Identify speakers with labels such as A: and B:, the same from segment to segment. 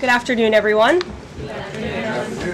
A: Good afternoon, everyone.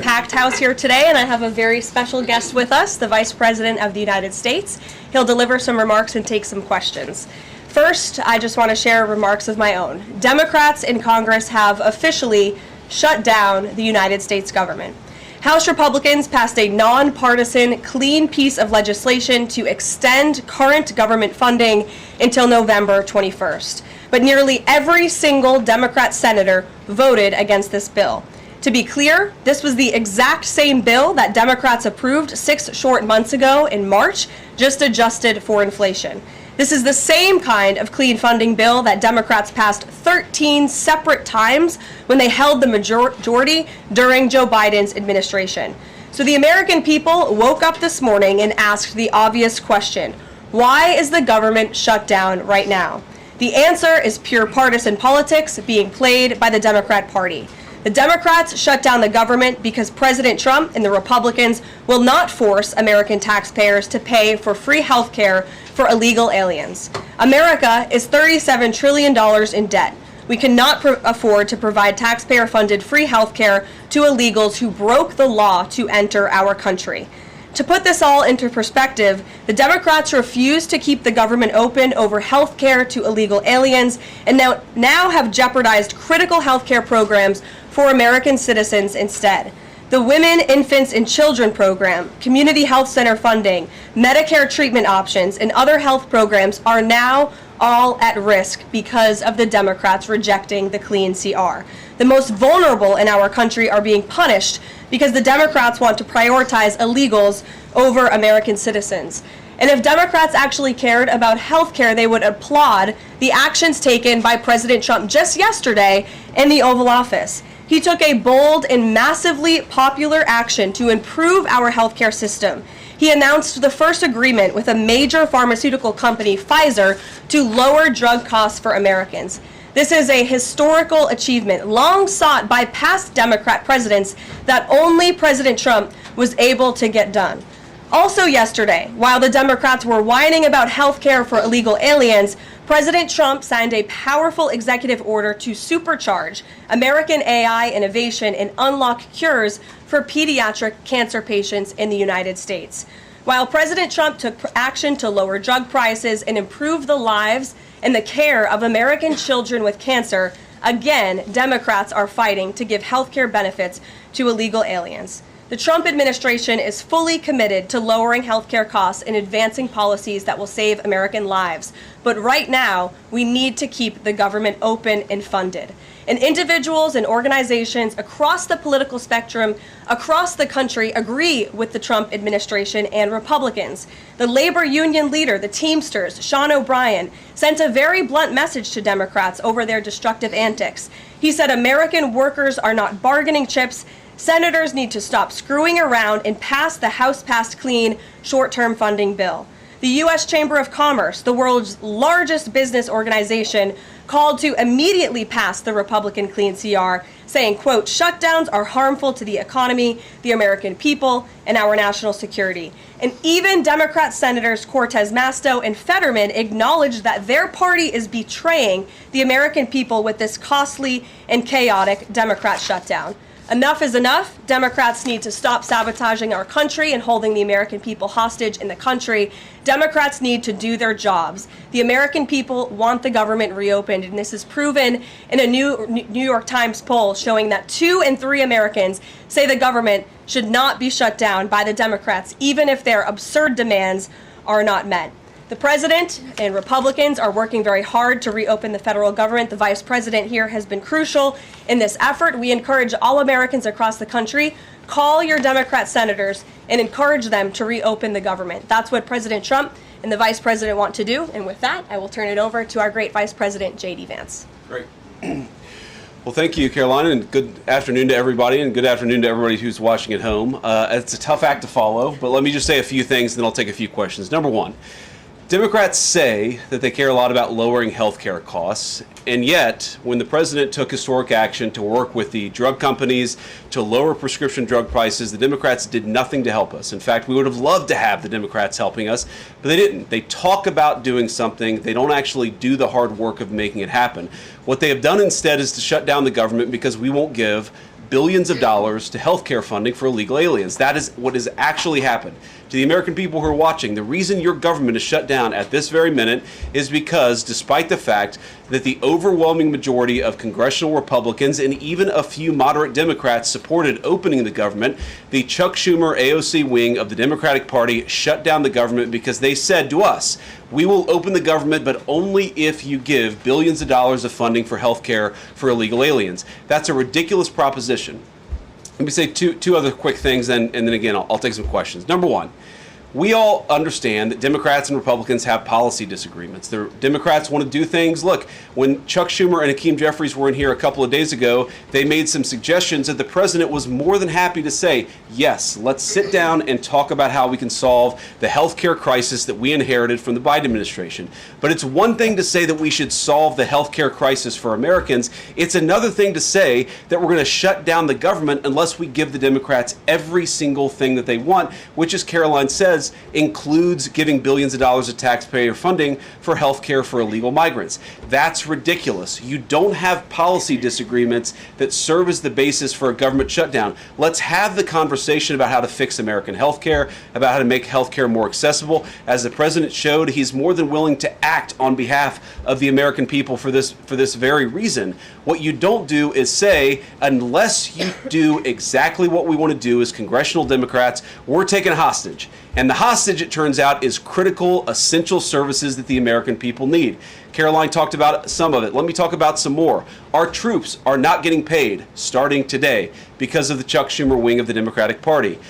A: Packed house here today, and I have a very special guest with us, the Vice President of the United States. He'll deliver some remarks and take some questions. First, I just want to share remarks of my own. Democrats in Congress have officially shut down the United States government. House Republicans passed a nonpartisan, clean piece of legislation to extend current government funding until November 21st. But nearly every single Democrat senator voted against this bill. To be clear, this was the exact same bill that Democrats approved 6 short months ago in March, just adjusted for inflation. This is the same kind of clean funding bill that Democrats passed 13 separate times when they held the majority during Joe Biden's administration. So the American people woke up this morning and asked the obvious question: why is the government shut down right now? The answer is pure partisan politics being played by the Democrat Party. The Democrats shut down the government because President Trump and the Republicans will not force American taxpayers to pay for free health care for illegal aliens. America is $37 trillion in debt. We cannot afford to provide taxpayer-funded free health care to illegals who broke the law to enter our country. To put this all into perspective, the Democrats refused to keep the government open over health care to illegal aliens and now have jeopardized critical health care programs for American citizens instead. The Women, Infants, and Children program, community health center funding, Medicare treatment options, and other health programs are now all at risk because of the Democrats rejecting the clean CR. The most vulnerable in our country are being punished because the Democrats want to prioritize illegals over American citizens. And if Democrats actually cared about health care, they would applaud the actions taken by President Trump just yesterday in the Oval Office. He took a bold and massively popular action to improve our healthcare system. He announced the first agreement with a major pharmaceutical company, Pfizer, to lower drug costs for Americans. This is a historical achievement long sought by past Democrat presidents that only President Trump was able to get done. Also yesterday, while the Democrats were whining about health care for illegal aliens, President Trump signed a powerful executive order to supercharge American AI innovation and unlock cures for pediatric cancer patients in the United States. While President Trump took action to lower drug prices and improve the lives and the care of American children with cancer, again, Democrats are fighting to give health care benefits to illegal aliens. The Trump administration is fully committed to lowering healthcare costs and advancing policies that will save American lives. But right now, we need to keep the government open and funded. And individuals and organizations across the political spectrum, across the country, agree with the Trump administration and Republicans. The labor union leader, the Teamsters, Sean O'Brien, sent a very blunt message to Democrats over their destructive antics. He said American workers are not bargaining chips. Senators need to stop screwing around and pass the House-passed clean short-term funding bill. The U.S. Chamber of Commerce, the world's largest business organization, called to immediately pass the Republican clean CR, saying, quote, shutdowns are harmful to the economy, the American people, and our national security. And even Democrat Senators Cortez Masto and Fetterman acknowledged that their party is betraying the American people with this costly and chaotic Democrat shutdown. Enough is enough. Democrats need to stop sabotaging our country and holding the American people hostage in the country. Democrats need to do their jobs. The American people want the government reopened, and this is proven in a New York Times poll showing that 2 in 3 Americans say the government should not be shut down by the Democrats, even if their absurd demands are not met. The president and Republicans are working very hard to reopen the federal government. The vice president here has been crucial in this effort. We encourage all Americans across the country, call your Democrat senators and encourage them to reopen the government. That's what President Trump and the vice president want to do. And with that, I will turn it over to our great vice president, J.D. Vance.
B: Great. Well, thank you, Karoline, and good afternoon to everybody, and good afternoon to everybody who's watching at home. It's a tough act to follow, but let me just say a few things, and then I'll take a few questions. Number one, Democrats say that they care a lot about lowering health care costs, and yet when the president took historic action to work with the drug companies to lower prescription drug prices, the Democrats did nothing to help us. In fact, we would have loved to have the Democrats helping us, but they didn't. They talk about doing something. They don't actually do the hard work of making it happen. What they have done instead is to shut down the government because we won't give billions of dollars to healthcare funding for illegal aliens. That is what has actually happened. To the American people who are watching, the reason your government is shut down at this very minute is because, despite the fact that the overwhelming majority of congressional Republicans and even a few moderate Democrats supported opening the government, the Chuck Schumer AOC wing of the Democratic Party shut down the government because they said to us, we will open the government, but only if you give billions of dollars of funding for health care for illegal aliens. That's a ridiculous proposition. Let me say two other quick things, and then again, I'll take some questions. Number one, we all understand that Democrats and Republicans have policy disagreements. The Democrats want to do things. Look, when Chuck Schumer and Hakeem Jeffries were in here a couple of days ago, they made some suggestions that the president was more than happy to say, yes, let's sit down and talk about how we can solve the healthcare crisis that we inherited from the Biden administration. But it's one thing to say that we should solve the healthcare crisis for Americans. It's another thing to say that we're going to shut down the government unless we give the Democrats every single thing that they want, which, as Karoline says, includes giving billions of dollars of taxpayer funding for health care for illegal migrants. That's ridiculous. You don't have policy disagreements that serve as the basis for a government shutdown. Let's have the conversation about how to fix American health care, about how to make health care more accessible. As the president showed, he's more than willing to act on behalf of the American people for this very reason. What you don't do is say, unless you do exactly what we want to do as congressional Democrats, we're taking a hostage. And the hostage, it turns out, is critical, essential services that the American people need. Karoline talked about some of it. Let me talk about some more. Our troops are not getting paid starting today because of the Chuck Schumer wing of the Democratic Party.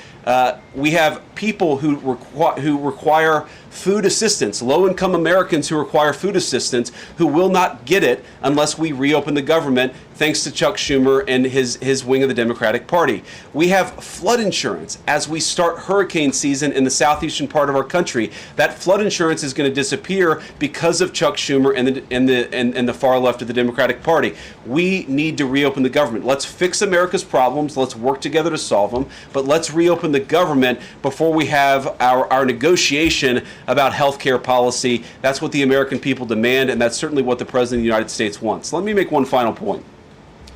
B: We have people who require food assistance, low-income Americans who require food assistance, who will not get it unless we reopen the government, thanks to Chuck Schumer and his wing of the Democratic Party. We have flood insurance as we start hurricane season in the southeastern part of our country. That flood insurance is going to disappear because of Chuck Schumer and the far left of the Democratic Party. We need to reopen the government. Let's fix America's problems. Let's work together to solve them. But let's reopen the government before we have our negotiation about health care policy. That's what the American people demand, and that's certainly what the President of the United States wants. Let me make one final point.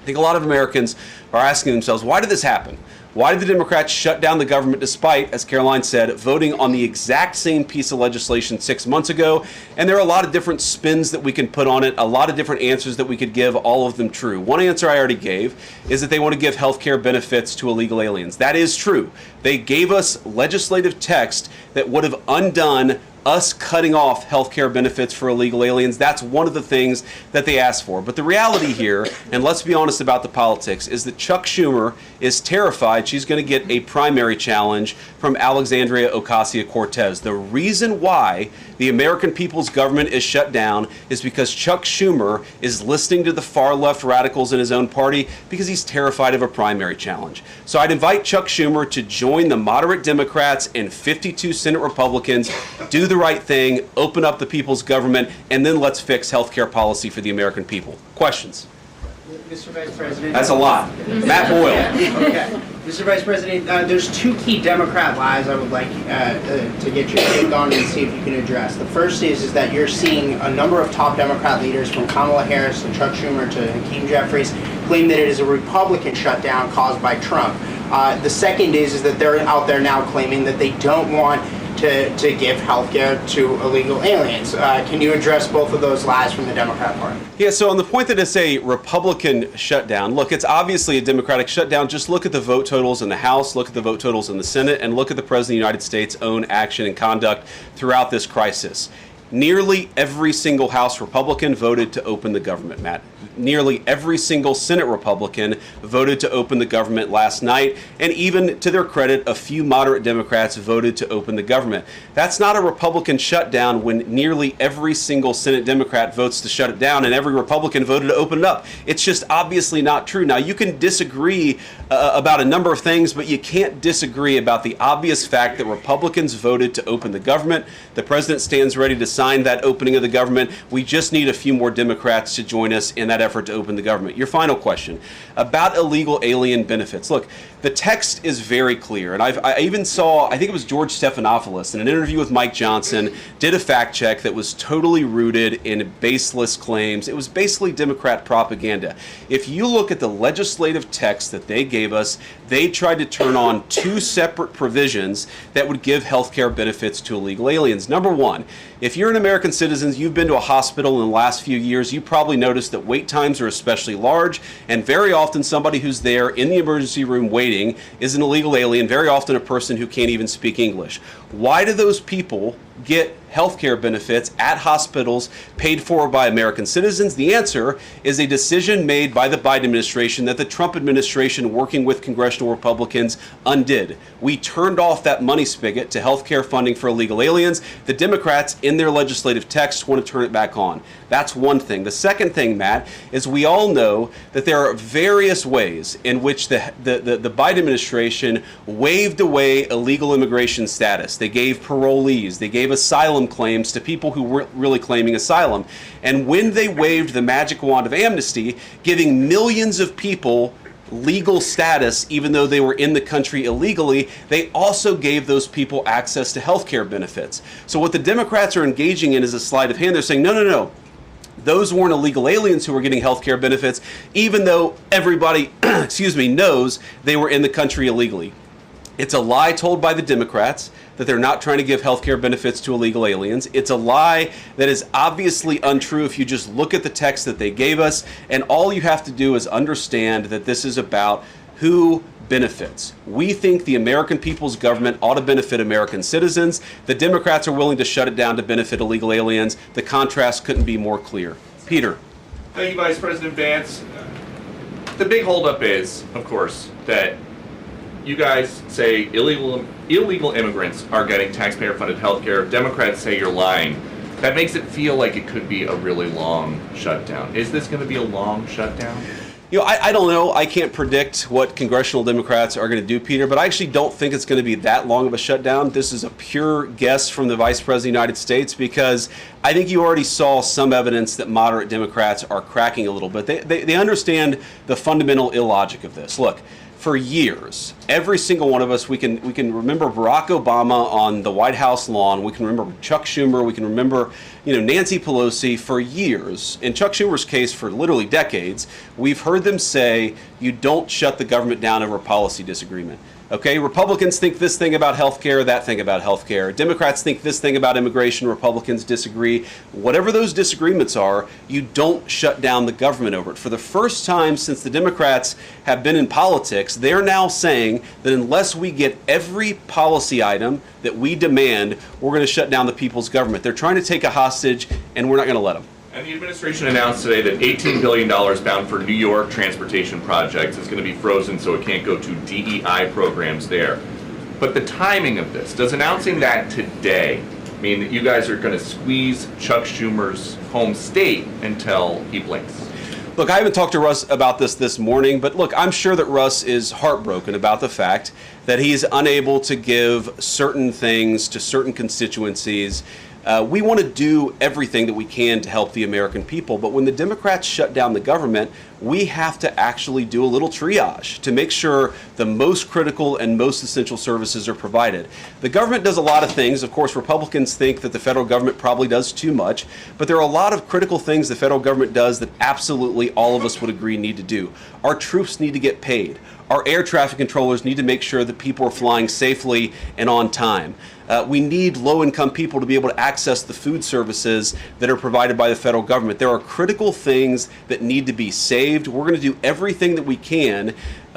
B: I think a lot of Americans are asking themselves, why did this happen? Why did the Democrats shut down the government despite, as Karoline said, voting on the exact same piece of legislation 6 months ago? And there are a lot of different spins that we can put on it, a lot of different answers that we could give, all of them true. One answer I already gave is that they want to give health care benefits to illegal aliens. That is true. They gave us legislative text that would have undone us cutting off health care benefits for illegal aliens. That's one of the things that they asked for. But the reality here, and let's be honest about the politics, is that Chuck Schumer is terrified she's going to get a primary challenge from Alexandria Ocasio-Cortez. The reason why the American people's government is shut down is because Chuck Schumer is listening to the far left radicals in his own party because he's terrified of a primary challenge. So I'd invite Chuck Schumer to join the moderate Democrats and 52 Senate Republicans, do the right thing, open up the people's government, and then let's fix health care policy for the American people. Questions?
C: Mr. Vice President.
B: That's a lot. Matt Boyle.
C: Okay. Mr. Vice President, there's two key Democrat lies I would like to get your take on and see if you can address. The first is that you're seeing a number of top Democrat leaders, from Kamala Harris to Chuck Schumer to Hakeem Jeffries, claim that it is a Republican shutdown caused by Trump. The second is that they're out there now claiming that they don't want to give health care to illegal aliens. Can you address both of those lies from the Democrat Party?
B: Yeah, so on the point that it's a Republican shutdown, look, it's obviously a Democratic shutdown. Just look at the vote totals in the House, look at the vote totals in the Senate, and look at the President of the United States' own action and conduct throughout this crisis. Nearly every single House Republican voted to open the government, Matt. Nearly every single Senate Republican voted to open the government last night, and even to their credit, a few moderate Democrats voted to open the government. That's not a Republican shutdown when nearly every single Senate Democrat votes to shut it down and every Republican voted to open it up. It's just obviously not true. Now, you can disagree about a number of things, but you can't disagree about the obvious fact that Republicans voted to open the government. The president stands ready to signed that opening of the government. We just need a few more Democrats to join us in that effort to open the government. Your final question about illegal alien benefits. Look, the text is very clear, and I even saw, I think it was George Stephanopoulos in an interview with Mike Johnson, did a fact check that was totally rooted in baseless claims. It was basically Democrat propaganda. If you look at the legislative text that they gave us, they tried to turn on two separate provisions that would give health care benefits to illegal aliens. Number one, if you're an American citizen, you've been to a hospital in the last few years, you probably noticed that wait times are especially large, and very often somebody who's there in the emergency room waiting is an illegal alien, very often a person who can't even speak English. Why do those people get health care benefits at hospitals paid for by American citizens? The answer is a decision made by the Biden administration that the Trump administration, working with congressional Republicans, undid. We turned off that money spigot to health care funding for illegal aliens. The Democrats, in their legislative text, want to turn it back on. That's one thing. The second thing, Matt, is we all know that there are various ways in which the Biden administration waived away illegal immigration status. They gave parolees, they gave asylum claims to people who weren't really claiming asylum. And when they waved the magic wand of amnesty, giving millions of people legal status even though they were in the country illegally, they also gave those people access to health care benefits. So what the Democrats are engaging in is a sleight of hand. They're saying, no. Those weren't illegal aliens who were getting health care benefits, even though everybody, knows they were in the country illegally. It's a lie told by the Democrats that they're not trying to give health care benefits to illegal aliens. It's a lie that is obviously untrue if you just look at the text that they gave us, and all you have to do is understand that this is about who benefits. We think the American people's government ought to benefit American citizens. The Democrats are willing to shut it down to benefit illegal aliens. The contrast couldn't be more clear. Peter.
D: Thank you, Vice President Vance. The big holdup is, of course, that you guys say illegal immigrants are getting taxpayer-funded health care. Democrats say you're lying. That makes it feel like it could be a really long shutdown. Is this going to be a long shutdown?
B: I don't know. I can't predict what congressional Democrats are going to do, Peter, but I actually don't think it's going to be that long of a shutdown. This is a pure guess from the Vice President of the United States because I think you already saw some evidence that moderate Democrats are cracking a little bit. They understand the fundamental illogic of this. Look, for years, every single one of us, we can remember Barack Obama on the White House lawn. We can remember Chuck Schumer. We can remember, Nancy Pelosi for years. In Chuck Schumer's case, for literally decades, we've heard them say, you don't shut the government down over a policy disagreement. Okay, Republicans think this thing about health care, that thing about health care. Democrats think this thing about immigration, Republicans disagree. Whatever those disagreements are, you don't shut down the government over it. For the first time since the Democrats have been in politics, they're now saying that unless we get every policy item that we demand, we're going to shut down the people's government. They're trying to take a hostage, and we're not going to let them.
D: And the administration announced today that $18 billion bound for New York transportation projects is going to be frozen so it can't go to DEI programs there. But the timing of this, does announcing that today mean that you guys are going to squeeze Chuck Schumer's home state until he blinks?
B: Look, I haven't talked to Russ about this morning, but look, I'm sure that Russ is heartbroken about the fact that he's unable to give certain things to certain constituencies. We want to do everything that we can to help the American people, but when the Democrats shut down the government, we have to actually do a little triage to make sure the most critical and most essential services are provided. The government does a lot of things. Of course, Republicans think that the federal government probably does too much, but there are a lot of critical things the federal government does that absolutely all of us would agree need to do. Our troops need to get paid. Our air traffic controllers need to make sure that people are flying safely and on time. We need low-income people to be able to access the food services that are provided by the federal government. There are critical things that need to be saved. We're going to do everything that we can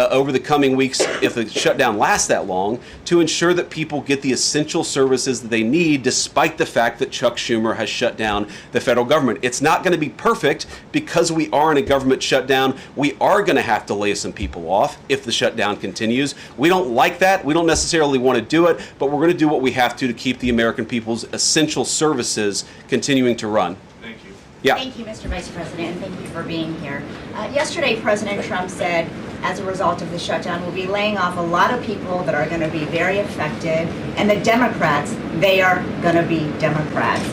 B: over the coming weeks, if the shutdown lasts that long, to ensure that people get the essential services that they need, despite the fact that Chuck Schumer has shut down the federal government. It's not going to be perfect because we are in a government shutdown. We are going to have to lay some people off if the shutdown continues. We don't like that. We don't necessarily want to do it, but we're going to do what we have to keep the American people's essential services continuing to run.
D: Thank you.
B: Yeah.
E: Thank you, Mr. Vice President, and thank you for being here. Yesterday, President Trump said, as a result of the shutdown, we'll be laying off a lot of people that are going to be very affected, and the Democrats, they are going to be Democrats.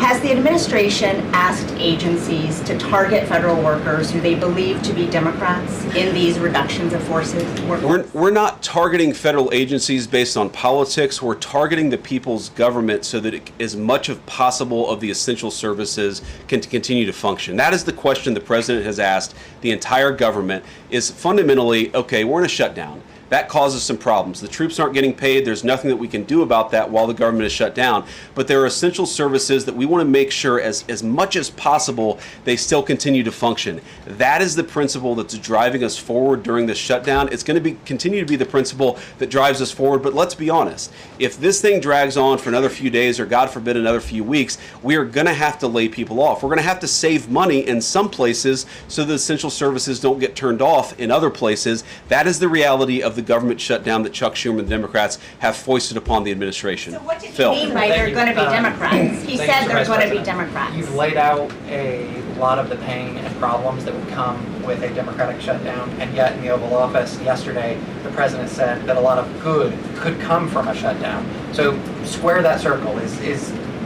E: Has the administration asked agencies to target federal workers who they believe to be Democrats in these reductions of forces?
B: We're not targeting federal agencies based on politics. We're targeting the people's government so that as much as possible of the essential services can continue to function. That is the question the president has asked the entire government, is fundamentally, okay, we're in a shutdown. That causes some problems. The troops aren't getting paid. There's nothing that we can do about that while the government is shut down. But there are essential services that we want to make sure as much as possible they still continue to function. That is the principle that's driving us forward during this shutdown. It's going to continue to be the principle that drives us forward. But let's be honest. If this thing drags on for another few days or God forbid another few weeks, we are going to have to lay people off. We're going to have to save money in some places so the essential services don't get turned off in other places. That is the reality of the government shutdown that Chuck Schumer and the Democrats have foisted upon the administration.
E: So what did
B: Phil.
E: he mean by they're going to be Democrats? He said they're going to be
F: President.
E: Democrats.
F: You've laid out a lot of the pain and problems that would come with a Democratic shutdown, and yet in the Oval Office yesterday, the president said that a lot of good could come from a shutdown. So square that circle.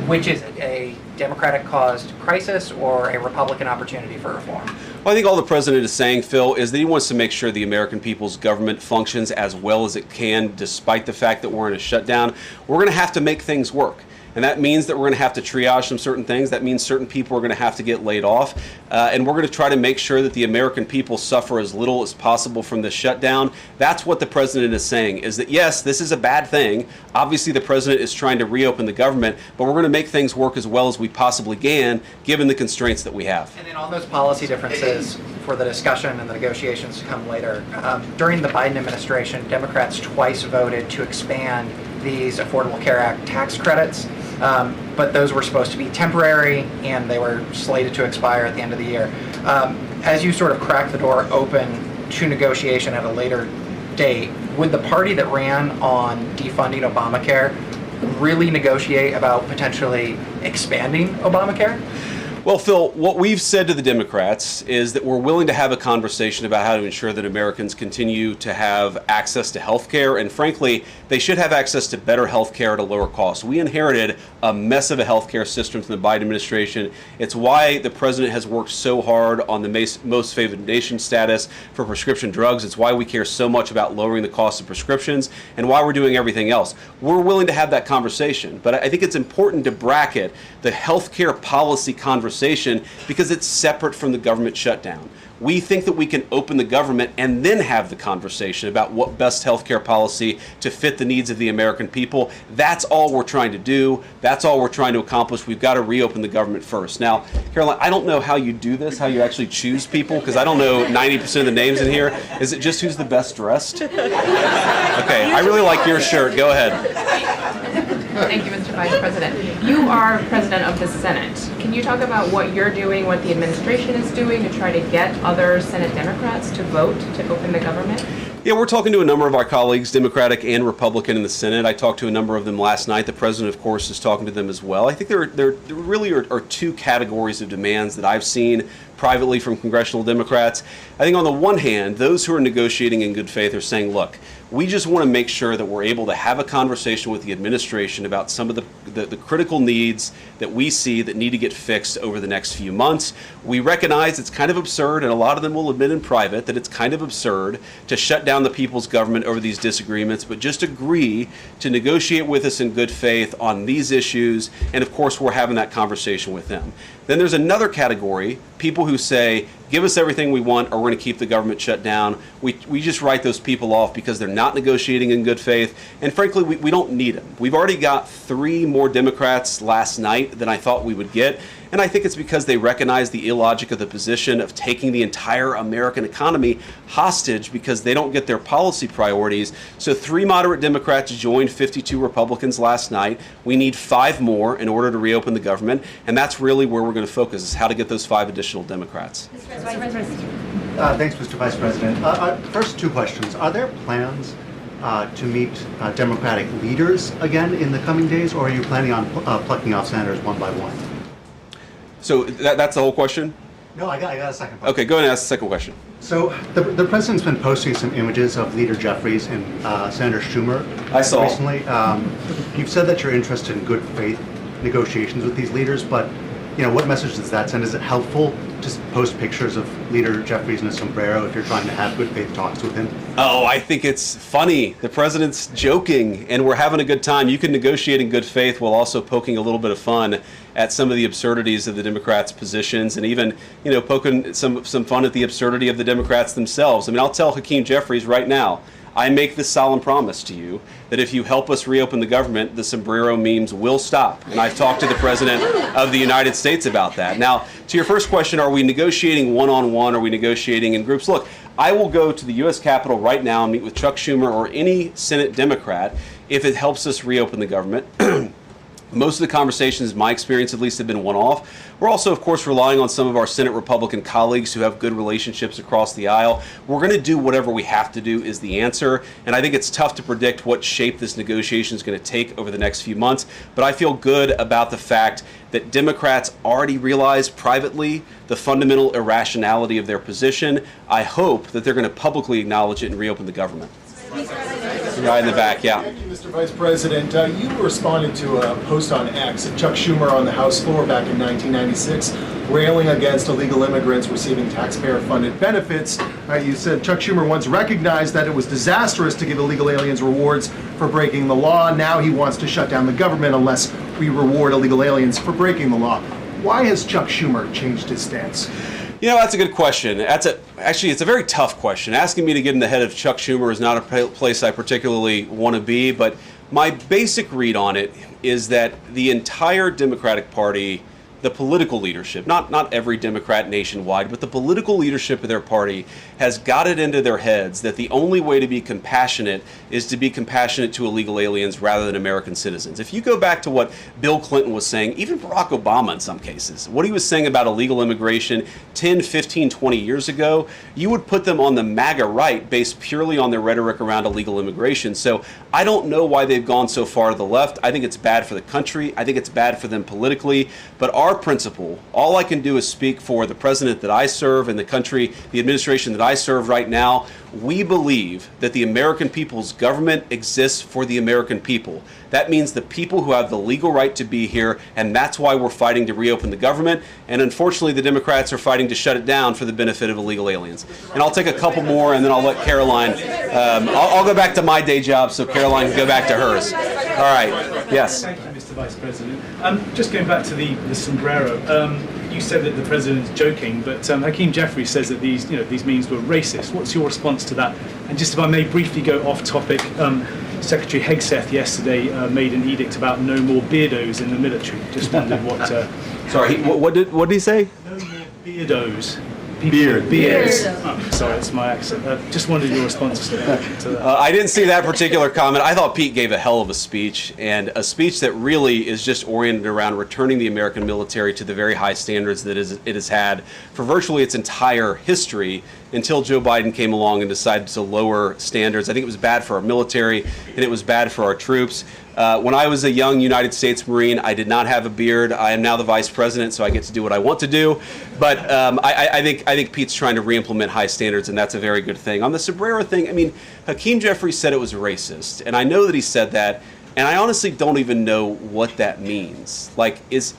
F: Which is it, a Democratic-caused crisis or a Republican opportunity for reform?
B: Well, I think all the president is saying, Phil, is that he wants to make sure the American people's government functions as well as it can, despite the fact that we're in a shutdown. We're going to have to make things work. And that means that we're going to have to triage some certain things. That means certain people are going to have to get laid off. And we're going to try to make sure that the American people suffer as little as possible from this shutdown. That's what the president is saying, is that, yes, this is a bad thing. Obviously, the president is trying to reopen the government, but we're going to make things work as well as we possibly can, given the constraints that we have.
F: And then on those policy differences for the discussion and the negotiations to come later, during the Biden administration, Democrats twice voted to expand these Affordable Care Act tax credits. But those were supposed to be temporary, and they were slated to expire at the end of the year. As you sort of crack the door open to negotiation at a later date, would the party that ran on defunding Obamacare really negotiate about potentially expanding Obamacare?
B: Well, Phil, what we've said to the Democrats is that we're willing to have a conversation about how to ensure that Americans continue to have access to health care, and frankly, they should have access to better health care at a lower cost. We inherited a mess of a health care system from the Biden administration. It's why the president has worked so hard on the most favored nation status for prescription drugs. It's why we care so much about lowering the cost of prescriptions and why we're doing everything else. We're willing to have that conversation, but I think it's important to bracket the health care policy conversation because it's separate from the government shutdown. We think that we can open the government and then have the conversation about what best healthcare policy to fit the needs of the American people. That's all we're trying to do. That's all we're trying to accomplish. We've got to reopen the government first. Now, Karoline, I don't know how you do this, how you actually choose people, because I don't know 90% of the names in here. Is it just who's the best dressed? Okay, I really like your shirt. Go ahead.
G: Thank you, Mr. Vice President. You are President of the Senate. Can you talk about what you're doing, what the administration is doing to try to get other Senate Democrats to vote to open the government?
B: Yeah, we're talking to a number of our colleagues, Democratic and Republican in the Senate. I talked to a number of them last night. The president, of course, is talking to them as well. I think there really are two categories of demands that I've seen privately from congressional Democrats. I think on the one hand, those who are negotiating in good faith are saying, look, we just want to make sure that we're able to have a conversation with the administration about some of the critical needs that we see that need to get fixed over the next few months. We recognize it's kind of absurd, and a lot of them will admit in private that it's kind of absurd to shut down the people's government over these disagreements, but just agree to negotiate with us in good faith on these issues, and of course we're having that conversation with them. Then there's another category, people who say, give us everything we want or we're going to keep the government shut down. We just write those people off because they're not negotiating in good faith. And frankly, we don't need them. We've already got 3 more Democrats last night than I thought we would get. And I think it's because they recognize the illogic of the position of taking the entire American economy hostage because they don't get their policy priorities. So 3 moderate Democrats joined 52 Republicans last night. We need 5 more in order to reopen the government. And that's really where we're going to focus, is how to get those 5 additional Democrats.
H: Thanks, Mr. Vice President. First, 2 questions. Are there plans to meet Democratic leaders again in the coming days, or are you planning on plucking off senators one by one?
B: So that's the whole question?
H: No, I got a second question.
B: Okay, go ahead and ask the second question.
H: So the president's been posting some images of Leader Jeffries and Senator Schumer
B: I saw.
H: recently. You've said that you're interested in good faith negotiations with these leaders, but what message does that send? Is it helpful to post pictures of Leader Jeffries in a sombrero if you're trying to have good faith talks with him?
B: Oh, I think it's funny. The president's joking, and we're having a good time. You can negotiate in good faith while also poking a little bit of fun at some of the absurdities of the Democrats' positions, and even, poking some fun at the absurdity of the Democrats themselves. I mean, I'll tell Hakeem Jeffries right now, I make this solemn promise to you that if you help us reopen the government, the sombrero memes will stop. And I've talked to the President of the United States about that. Now, to your first question, are we negotiating one-on-one? Are we negotiating in groups? Look, I will go to the U.S. Capitol right now and meet with Chuck Schumer or any Senate Democrat if it helps us reopen the government. Most of the conversations, in my experience at least, have been one-off. We're also, of course, relying on some of our Senate Republican colleagues who have good relationships across the aisle. We're going to do whatever we have to do is the answer. And I think it's tough to predict what shape this negotiation is going to take over the next few months. But I feel good about the fact that Democrats already realize privately the fundamental irrationality of their position. I hope that they're going to publicly acknowledge it and reopen the government. Right in the back, yeah.
I: Thank you, Mr. Vice President. You responded to a post on X of Chuck Schumer on the House floor back in 1996, railing against illegal immigrants receiving taxpayer-funded benefits. You said Chuck Schumer once recognized that it was disastrous to give illegal aliens rewards for breaking the law. Now he wants to shut down the government unless we reward illegal aliens for breaking the law. Why has Chuck Schumer changed his stance?
B: That's a good question. Actually, it's a very tough question. Asking me to get in the head of Chuck Schumer is not a place I particularly want to be, but my basic read on it is that the entire Democratic Party, the political leadership, not every Democrat nationwide, but the political leadership of their party has got it into their heads that the only way to be compassionate is to be compassionate to illegal aliens rather than American citizens. If you go back to what Bill Clinton was saying, even Barack Obama in some cases, what he was saying about illegal immigration 10, 15, 20 years ago, you would put them on the MAGA right based purely on their rhetoric around illegal immigration. So I don't know why they've gone so far to the left. I think it's bad for the country. I think it's bad for them politically. But our principle, all I can do is speak for the president that I serve and the country, the administration that I serve right now. We believe that the American people's government exists for the American people. That means the people who have the legal right to be here, and that's why we're fighting to reopen the government. And unfortunately, the Democrats are fighting to shut it down for the benefit of illegal aliens. And I'll take a couple more, and then I'll let Karoline. I'll go back to my day job so Karoline can go back to hers. All right. Yes.
J: Thank you, Mr. Vice President. Just going back to the sombrero, you said that the president's joking, but Hakeem Jeffries says that these memes were racist. What's your response to that? And just if I may briefly go off topic, Secretary Hegseth yesterday made an edict about no more beardos in the military. Just wondered what.
B: Sorry, what did he say?
J: No more beardos.
I: Beards.
J: Oh, sorry, it's my accent. Just wondered your response to that.
B: I didn't see that particular comment. I thought Pete gave a hell of a speech, and a speech that really is just oriented around returning the American military to the very high standards that it has had for virtually its entire history until Joe Biden came along and decided to lower standards. I think it was bad for our military, and it was bad for our troops. When I was a young United States Marine, I did not have a beard. I am now the vice president, so I get to do what I want to do. But I think Pete's trying to re-implement high standards, and that's a very good thing. On the sombrero thing, I mean, Hakeem Jeffries said it was racist, and I know that he said that, and I honestly don't even know what that means. Like, is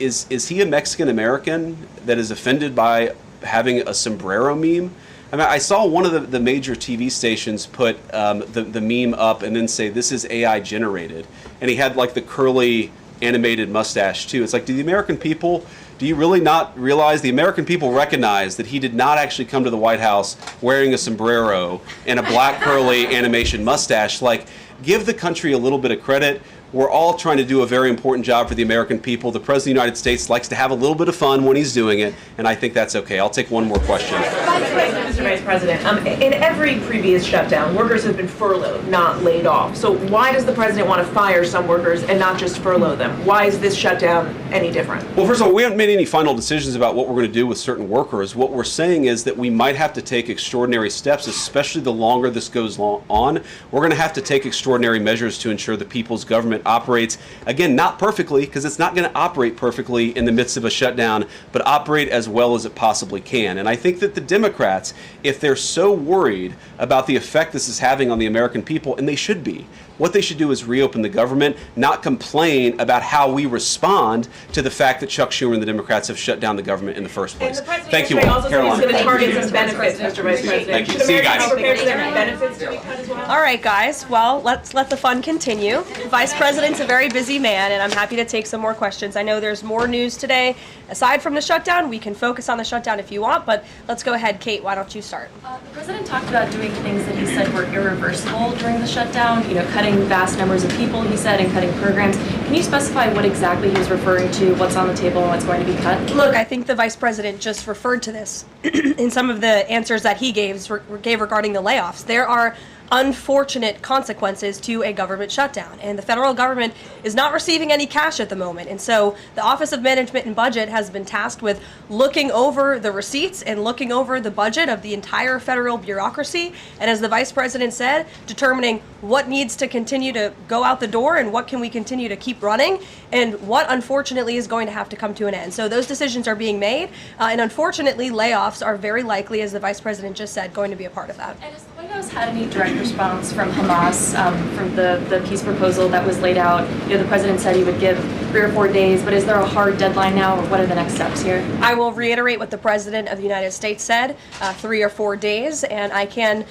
B: he a Mexican American that is offended by having a sombrero meme? I mean, I saw one of the major TV stations put the meme up and then say, this is AI generated. And he had like the curly animated mustache too. It's like, do you really not realize the American people recognize that he did not actually come to the White House wearing a sombrero and a black curly animation mustache? Like, give the country a little bit of credit. We're all trying to do a very important job for the American people. The President of the United States likes to have a little bit of fun when he's doing it, and I think that's okay. I'll take one more question.
K: Mr. Vice President, in every previous shutdown, workers have been furloughed, not laid off. So why does the President want to fire some workers and not just furlough them? Why is this shutdown any different?
B: Well, first of all, we haven't made any final decisions about what we're going to do with certain workers. What we're saying is that we might have to take extraordinary steps, especially the longer this goes on. We're going to have to take extraordinary measures to ensure the people's government operates, again, not perfectly, because it's not going to operate perfectly in the midst of a shutdown, but operate as well as it possibly can. And I think that the Democrats, if they're so worried about the effect this is having on the American people, and they should be, what they should do is reopen the government, not complain about how we respond to the fact that Chuck Schumer and the Democrats have shut down the government in the first place. Thank you all.
K: Also said he's going to target some benefits, Mr. Vice President.
B: Thank you.
K: Should
B: See you
K: Americans
B: guys.
K: be prepared for their benefits to be cut as well?
A: All right, guys. Well, let's let the fun continue. The Vice President's a very busy man, and I'm happy to take some more questions. I know there's more news today. Aside from the shutdown, we can focus on the shutdown if you want, but let's go ahead. Kate, why don't you start?
L: The president talked about doing things that he said were irreversible during the shutdown, cutting vast numbers of people, he said, and cutting programs. Can you specify what exactly he was referring to, what's on the table, and what's going to be cut?
A: Look, I think the Vice President just referred to this in some of the answers that he gave regarding the layoffs. There are unfortunate consequences to a government shutdown, and the federal government is not receiving any cash at the moment, and so the Office of Management and Budget has been tasked with looking over the receipts and looking over the budget of the entire federal bureaucracy, and as the Vice President said, determining what needs to continue to go out the door and what can we continue to keep running, and what unfortunately is going to have to come to an end. So those decisions are being made, and unfortunately layoffs are very likely, as the Vice President just said, going to be a part of that.
L: And has the White House had any direct response from Hamas from the peace proposal that was laid out? The president said he would give 3 or 4 days, but is there a hard deadline now, or what are the next steps here?
A: I will reiterate what the President of the United States said, 3 or 4 days, and I can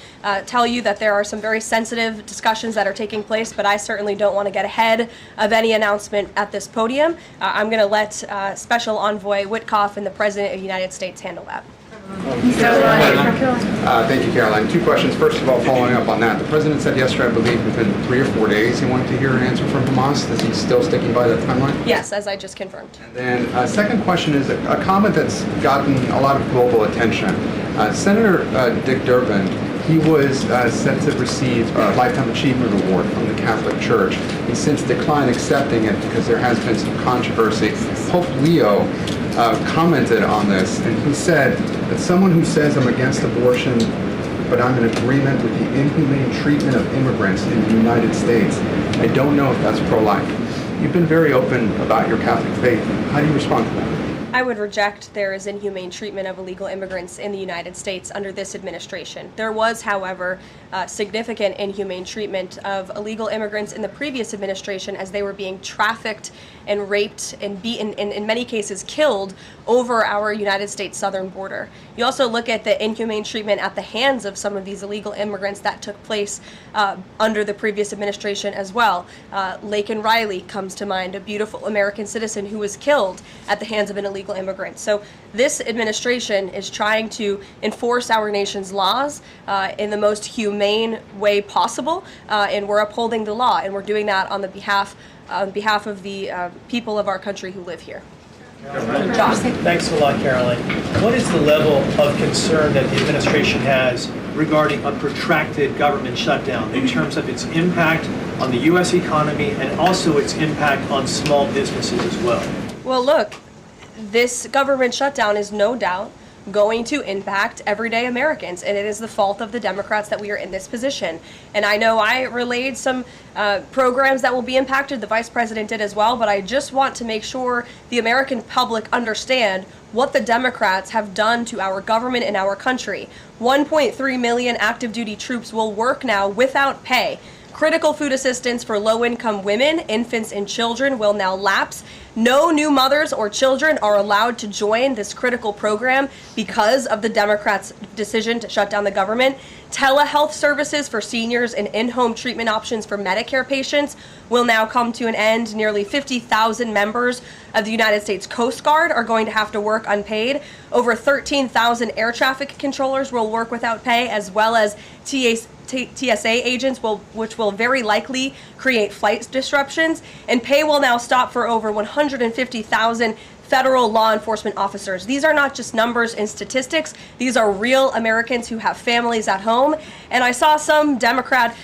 A: tell you that there are some very sensitive discussions that are taking place, but I certainly don't want to get ahead of any announcement at this podium. I'm going to let Special Envoy Witkoff and the President of the United States handle that.
M: Thank you, Karoline. 2 questions. First of all, following up on that, the president said yesterday, I believe, within 3 or 4 days he wanted to hear an answer from Hamas. Is he still sticking by that timeline?
A: Yes, as I just confirmed.
M: And then second question is a comment that's gotten a lot of global attention. Senator Dick Durbin, he was set to receive a Lifetime Achievement Award from the Catholic Church. He's since declined accepting it because there has been some controversy. Pope Leo commented on this, and he said that someone who says I'm against abortion, but I'm in agreement with the inhumane treatment of immigrants in the United States, I don't know if that's pro-life. You've been very open about your Catholic faith. How do you respond to that?
A: I would reject there is inhumane treatment of illegal immigrants in the United States under this administration. There was, however, significant inhumane treatment of illegal immigrants in the previous administration as they were being trafficked and raped and beaten, and in many cases killed, over our United States southern border. You also look at the inhumane treatment at the hands of some of these illegal immigrants that took place under the previous administration as well. Laken Riley comes to mind, a beautiful American citizen who was killed at the hands of an illegal immigrant. So this administration is trying to enforce our nation's laws in the most humane way possible, and we're upholding the law, and we're doing that on behalf of the people of our country who live here.
N: Josh. Thanks a lot, Karoline. What is the level of concern that the administration has regarding a protracted government shutdown in terms of its impact on the U.S. economy and also its impact on small businesses as well?
A: Well, look, this government shutdown is no doubt going to impact everyday Americans, and it is the fault of the Democrats that we are in this position. And I know I relayed some programs that will be impacted, the Vice President did as well, but I just want to make sure the American public understand what the Democrats have done to our government and our country. 1.3 million active duty troops will work now without pay. Critical food assistance for low-income women, infants, and children will now lapse. No new mothers or children are allowed to join this critical program because of the Democrats' decision to shut down the government. Telehealth services for seniors and in-home treatment options for Medicare patients will now come to an end. Nearly 50,000 members of the United States Coast Guard are going to have to work unpaid. Over 13,000 air traffic controllers will work without pay, as well as TSA agents, which will very likely create flight disruptions. And pay will now stop for over 150,000 federal law enforcement officers. These are not just numbers and statistics. These are real Americans who have families at home. And I saw some Democrat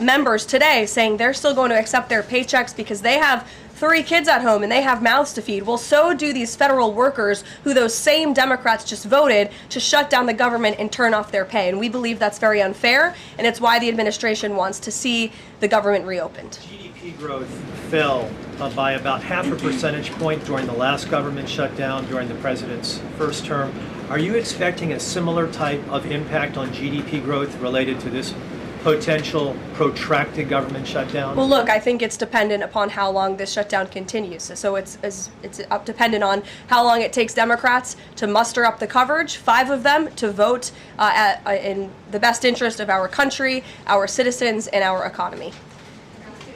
A: members today saying they're still going to accept their paychecks because they have 3 kids at home and they have mouths to feed. Well, so do these federal workers who those same Democrats just voted to shut down the government and turn off their pay. And we believe that's very unfair, and it's why the administration wants to see the government reopened.
N: GDP growth fell by about 0.5 percentage point during the last government shutdown during the president's first term. Are you expecting a similar type of impact on GDP growth related to this potential protracted government shutdown?
A: Well, look, I think it's dependent upon how long this shutdown continues. So it's dependent on how long it takes Democrats to muster up the coverage, 5 of them, to vote in the best interest of our country, our citizens, and our economy.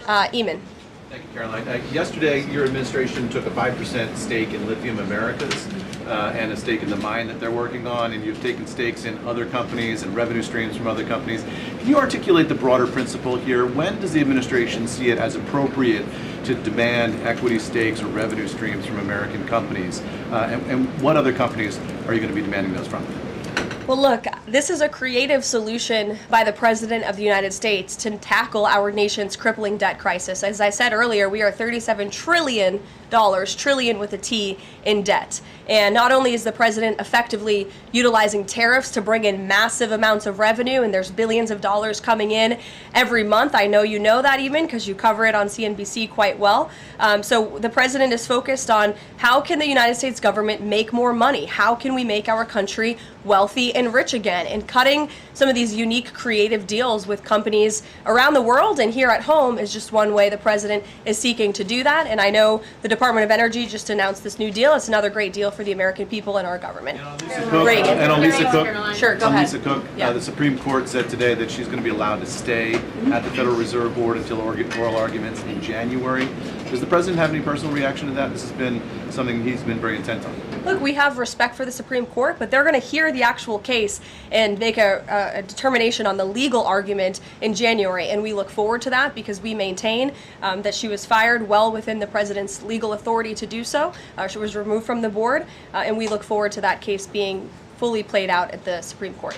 A: Eamon.
O: Thank you, Caroline. Yesterday, your administration took a 5% stake in Lithium Americas and a stake in the mine that they're working on, and you've taken stakes in other companies and revenue streams from other companies. Can you articulate the broader principle here? When does the administration see it as appropriate to demand equity stakes or revenue streams from American companies? And what other companies are you going to be demanding those from?
A: Well, look, this is a creative solution by the President of the United States to tackle our nation's crippling debt crisis. As I said earlier, we are $37 trillion, trillion with a T, in debt. And not only is the President effectively utilizing tariffs to bring in massive amounts of revenue, and there's billions of dollars coming in every month. I know you know that even because you cover it on CNBC quite well. So the President is focused on how can the United States government make more money? How can we make our country wealthy and rich again? And cutting some of these unique creative deals with companies around the world and here at home is just one way the President is seeking to do that. And I know the Department of Energy just announced this new deal. It's another great deal for the American people and our government. Reagan.
O: And on Lisa Cook,
A: Sure, go ahead.
O: Lisa Cook,
A: Yeah.
O: the Supreme Court said today that she's going to be allowed to stay at the Federal Reserve Board until oral arguments in January. Does the President have any personal reaction to that? This has been something he's been very intent on.
A: Look, we have respect for the Supreme Court, but they're going to hear the actual case and make a determination on the legal argument in January. And we look forward to that because we maintain that she was fired well within the President's legal authority to do so. She was removed from the board, and we look forward to that case being fully played out at the Supreme Court.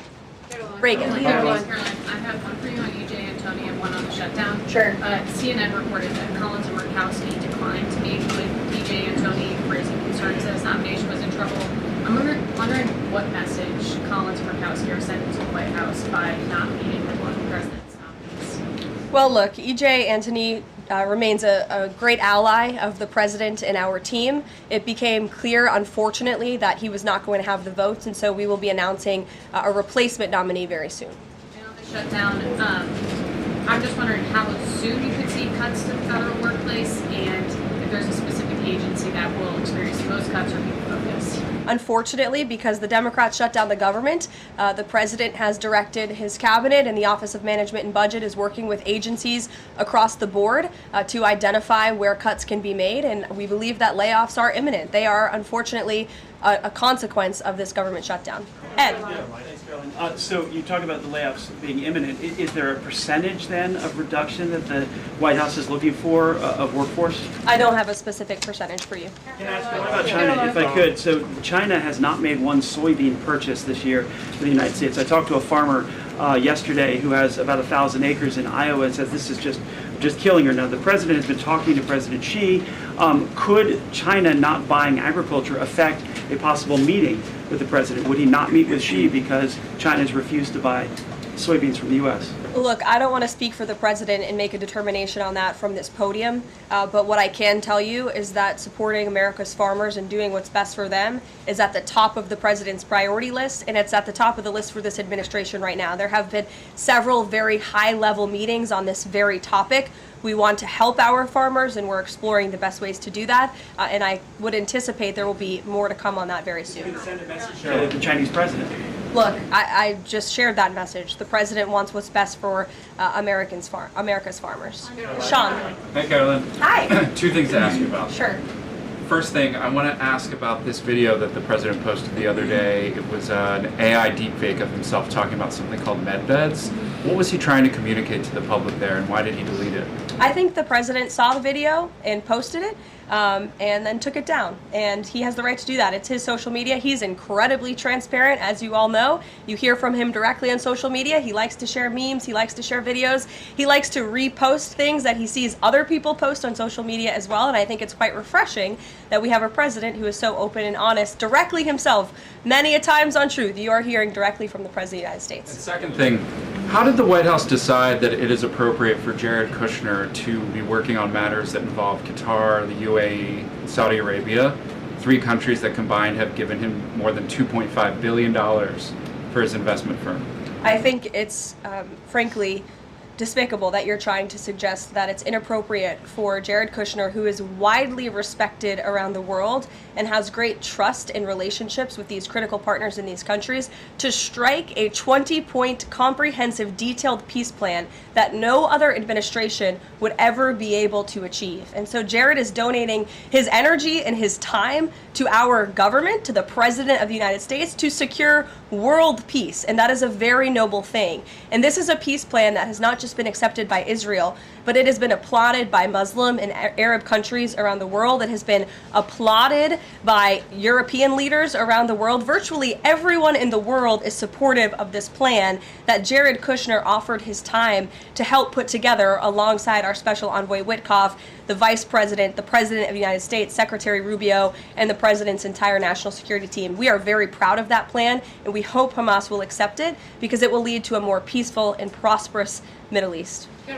A: Reagan.
P: Caroline, I have one for you on EJ and Tony and one on the shutdown.
A: Sure.
P: CNN reported that Collins and Murkowski declined to meet with EJ and Tony, raising concerns that his nomination was in trouble. I'm wondering what message Collins and Murkowski are sending to the White House by not meeting with one of the president's nominees.
A: Well, look, EJ Antony remains a great ally of the President and our team. It became clear, unfortunately, that he was not going to have the votes, and so we will be announcing a replacement nominee very soon.
P: And on the shutdown, I'm just wondering how soon you could see cuts to the federal workplace, and if there's a specific agency that will experience the most cuts or be focused.
A: Unfortunately, because the Democrats shut down the government, the President has directed his cabinet, and the Office of Management and Budget is working with agencies across the board to identify where cuts can be made, and we believe that layoffs are imminent. They are, unfortunately, a consequence of this government shutdown. Ed.
Q: So you talk about the layoffs being imminent. Is there a percentage then of reduction that the White House is looking for of workforce?
A: I don't have a specific percentage for you.
Q: What about China, if I could? So China has not made one soybean purchase this year for the United States. I talked to a farmer yesterday who has about 1,000 acres in Iowa and says this is just killing her. Now, the president has been talking to President Xi. Could China not buying agriculture affect a possible meeting with the president? Would he not meet with Xi because China has refused to buy soybeans from the U.S.?
A: Look, I don't want to speak for the president and make a determination on that from this podium, but what I can tell you is that supporting America's farmers and doing what's best for them is at the top of the president's priority list, and it's at the top of the list for this administration right now. There have been several very high-level meetings on this very topic. We want to help our farmers, and we're exploring the best ways to do that, and I would anticipate there will be more to come on that very soon.
Q: You can send a message to the Chinese president.
A: Look, I just shared that message. The president wants what's best for America's farmers. Sean.
R: Hi, Caroline.
A: Hi.
R: Two things to ask you about.
A: Sure.
R: First thing, I want to ask about this video that the president posted the other day. It was an AI deepfake of himself talking about something called med beds. What was he trying to communicate to the public there, and why did he delete it?
A: I think the president saw the video and posted it, and then took it down. And he has the right to do that. It's his social media. He's incredibly transparent, as you all know. You hear from him directly on social media. He likes to share memes. He likes to share videos. He likes to repost things that he sees other people post on social media as well. And I think it's quite refreshing that we have a president who is so open and honest directly himself, many a times on Truth. You are hearing directly from the President of the United States.
R: And second thing, how did the White House decide that it is appropriate for Jared Kushner to be working on matters that involve Qatar, the UAE, Saudi Arabia, three countries that combined have given him more than $2.5 billion for his investment firm.
A: I think it's frankly despicable that you're trying to suggest that it's inappropriate for Jared Kushner, who is widely respected around the world and has great trust in relationships with these critical partners in these countries, to strike a 20-point comprehensive detailed peace plan that no other administration would ever be able to achieve. And so Jared is donating his energy and his time to our government, to the President of the United States, to secure world peace. And that is a very noble thing. And this is a peace plan that has not just been accepted by Israel, but it has been applauded by Muslim and Arab countries around the world. It has been applauded by European leaders around the world. Virtually everyone in the world is supportive of this plan that Jared Kushner offered his time to help put together alongside our special envoy Witkoff, the Vice President, the President of the United States, Secretary Rubio, and the President's entire national security team. We are very proud of that plan, and we hope Hamas will accept it because it will lead to a more peaceful and prosperous Middle East.
S: Two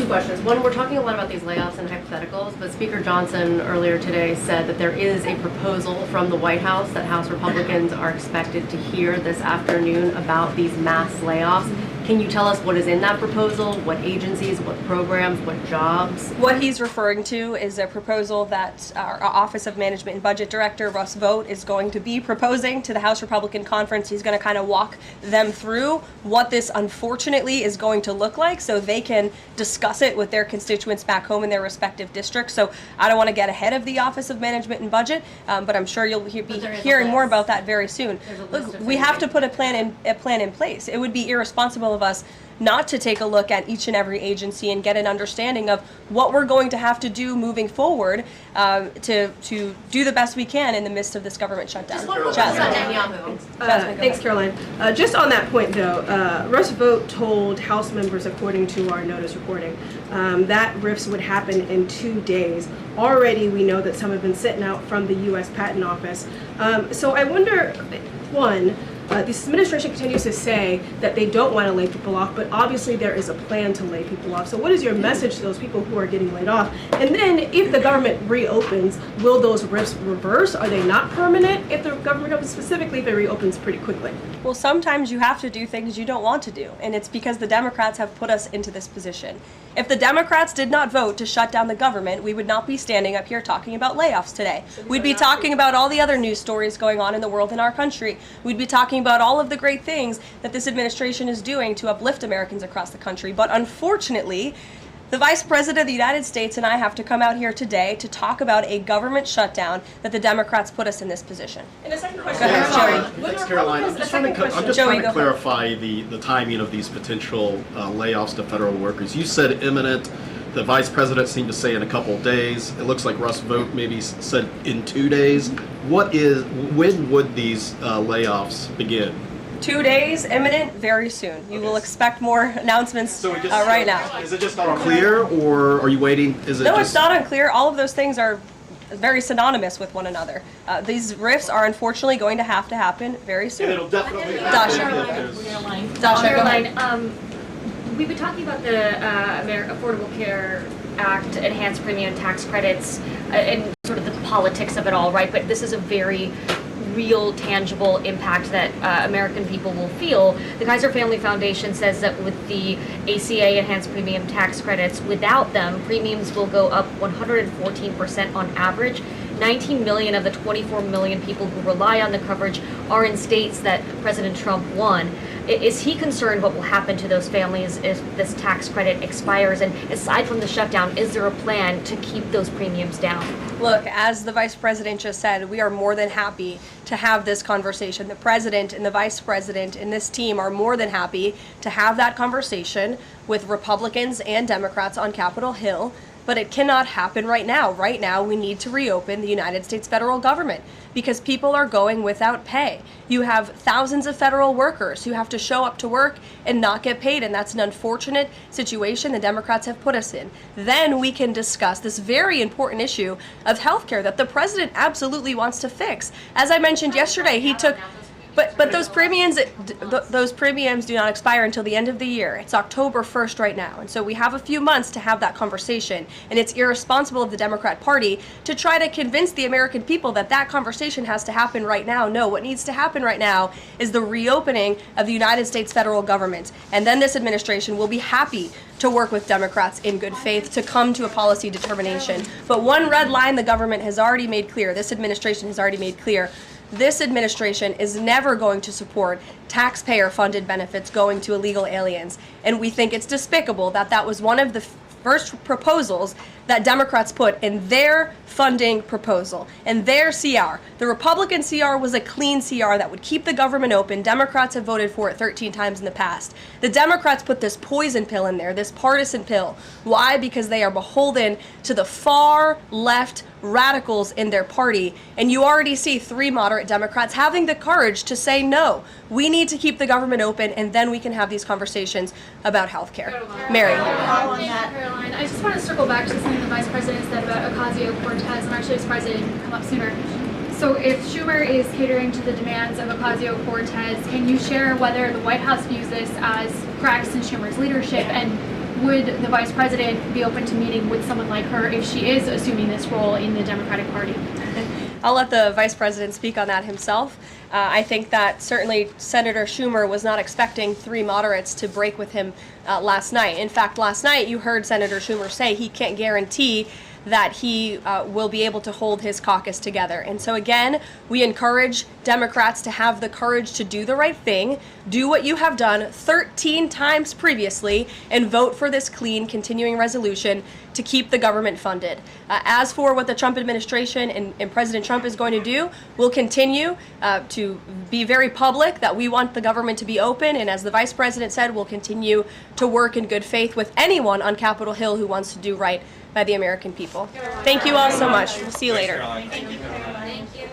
S: questions. One, we're talking a lot about these layoffs and hypotheticals, but Speaker Johnson earlier today said that there is a proposal from the White House that House Republicans are expected to hear this afternoon about these mass layoffs. Can you tell us what is in that proposal? What agencies, what programs, what jobs?
A: What he's referring to is a proposal that our Office of Management and Budget Director, Russ Vought, is going to be proposing to the House Republican Conference. He's going to kind of walk them through what this unfortunately is going to look like so they can discuss it with their constituents back home in their respective districts. So I don't want to get ahead of the Office of Management and Budget, but I'm sure you'll be hearing more about that very soon. Look, we have to put a plan in place. It would be irresponsible of us not to take a look at each and every agency and get an understanding of what we're going to have to do moving forward to do the best we can in the midst of this government shutdown.
T: Thanks, Caroline. Just on that point, though, Russ Vought told House members, according to our notice recording, that RIFs would happen in 2 days. Already, we know that some have been sitting out from the U.S. Patent Office. So I wonder, one, this administration continues to say that they don't want to lay people off, but obviously there is a plan to lay people off. So what is your message to those people who are getting laid off? And then if the government reopens, will those RIFs reverse? Are they not permanent if the government opens, specifically if it reopens pretty quickly?
A: Well, sometimes you have to do things you don't want to do, and it's because the Democrats have put us into this position. If the Democrats did not vote to shut down the government, we would not be standing up here talking about layoffs today. We'd be talking about all the other news stories going on in the world in our country. We'd be talking about all of the great things that this administration is doing to uplift Americans across the country. But unfortunately, the Vice President of the United States and I have to come out here today to talk about a government shutdown that the Democrats put us in this position.
T: And a second question.
A: Go ahead, Joey.
U: Thanks, Caroline. I'm just trying to clarify the timing of these potential layoffs to federal workers. You said imminent. The Vice President seemed to say in a couple of days. It looks like Russ Vought maybe said in 2 days. When would these layoffs begin?
A: 2 days, imminent, very soon. You will expect more announcements right now.
U: Is it just unclear, or are you waiting?
A: No, it's not unclear. All of those things are very synonymous with one another. These RIFs are unfortunately going to happen very soon.
U: And it'll definitely
V: Caroline, we've been talking about the Affordable Care Act, enhanced premium tax credits, and sort of the politics of it all, right? But this is a very real, tangible impact that American people will feel. The Kaiser Family Foundation says that with the ACA enhanced premium tax credits, without them, premiums will go up 114% on average. 19 million of the 24 million people who rely on the coverage are in states that President Trump won. Is he concerned what will happen to those families if this tax credit expires? And aside from the shutdown, is there a plan to keep those premiums down?
A: Look, as the Vice President just said, we are more than happy to have this conversation. The President and the Vice President and this team are more than happy to have that conversation with Republicans and Democrats on Capitol Hill. But it cannot happen right now. Right now, we need to reopen the United States federal government because people are going without pay. You have thousands of federal workers who have to show up to work and not get paid, and that's an unfortunate situation the Democrats have put us in. Then we can discuss this very important issue of healthcare that the president absolutely wants to fix. As I mentioned yesterday, he took But those premiums do not expire until the end of the year. It's October 1st right now, and so we have a few months to have that conversation. And it's irresponsible of the Democrat Party to try to convince the American people that that conversation has to happen right now. No, what needs to happen right now is the reopening of the United States federal government, and then this administration will be happy to work with Democrats in good faith to come to a policy determination. But one red line the government has already made clear, this administration has already made clear, this administration is never going to support taxpayer-funded benefits going to illegal aliens. And we think it's despicable that that was one of the first proposals that Democrats put in their funding proposal, in their CR. The Republican CR was a clean CR that would keep the government open. Democrats have voted for it 13 times in the past. The Democrats put this poison pill in there, this partisan pill. Why? Because they are beholden to the far left radicals in their party. And you already see 3 moderate Democrats having the courage to say, no, we need to keep the government open, and then we can have these conversations about health care. Mary.
P: Karoline, I just want to circle back to something the Vice President said about Ocasio-Cortez, and actually it's President didn't come up sooner. So if Schumer is catering to the demands of Ocasio-Cortez, can you share whether the White House views this as cracks in Schumer's leadership, and would the Vice President be open to meeting with someone like her if she is assuming this role in the Democratic Party?
A: I'll let the Vice President speak on that himself. I think that certainly Senator Schumer was not expecting 3 moderates to break with him last night. In fact, last night you heard Senator Schumer say he can't guarantee that he will be able to hold his caucus together. And so again, we encourage Democrats to have the courage to do the right thing, do what you have done 13 times previously, and vote for this clean continuing resolution to keep the government funded. As for what the Trump administration and President Trump is going to do, we'll continue to be very public that we want the government to be open, and as the Vice President said, we'll continue to work in good faith with anyone on Capitol Hill who wants to do right by the American people. Thank you all so much. We'll see you later.
E: Thank you.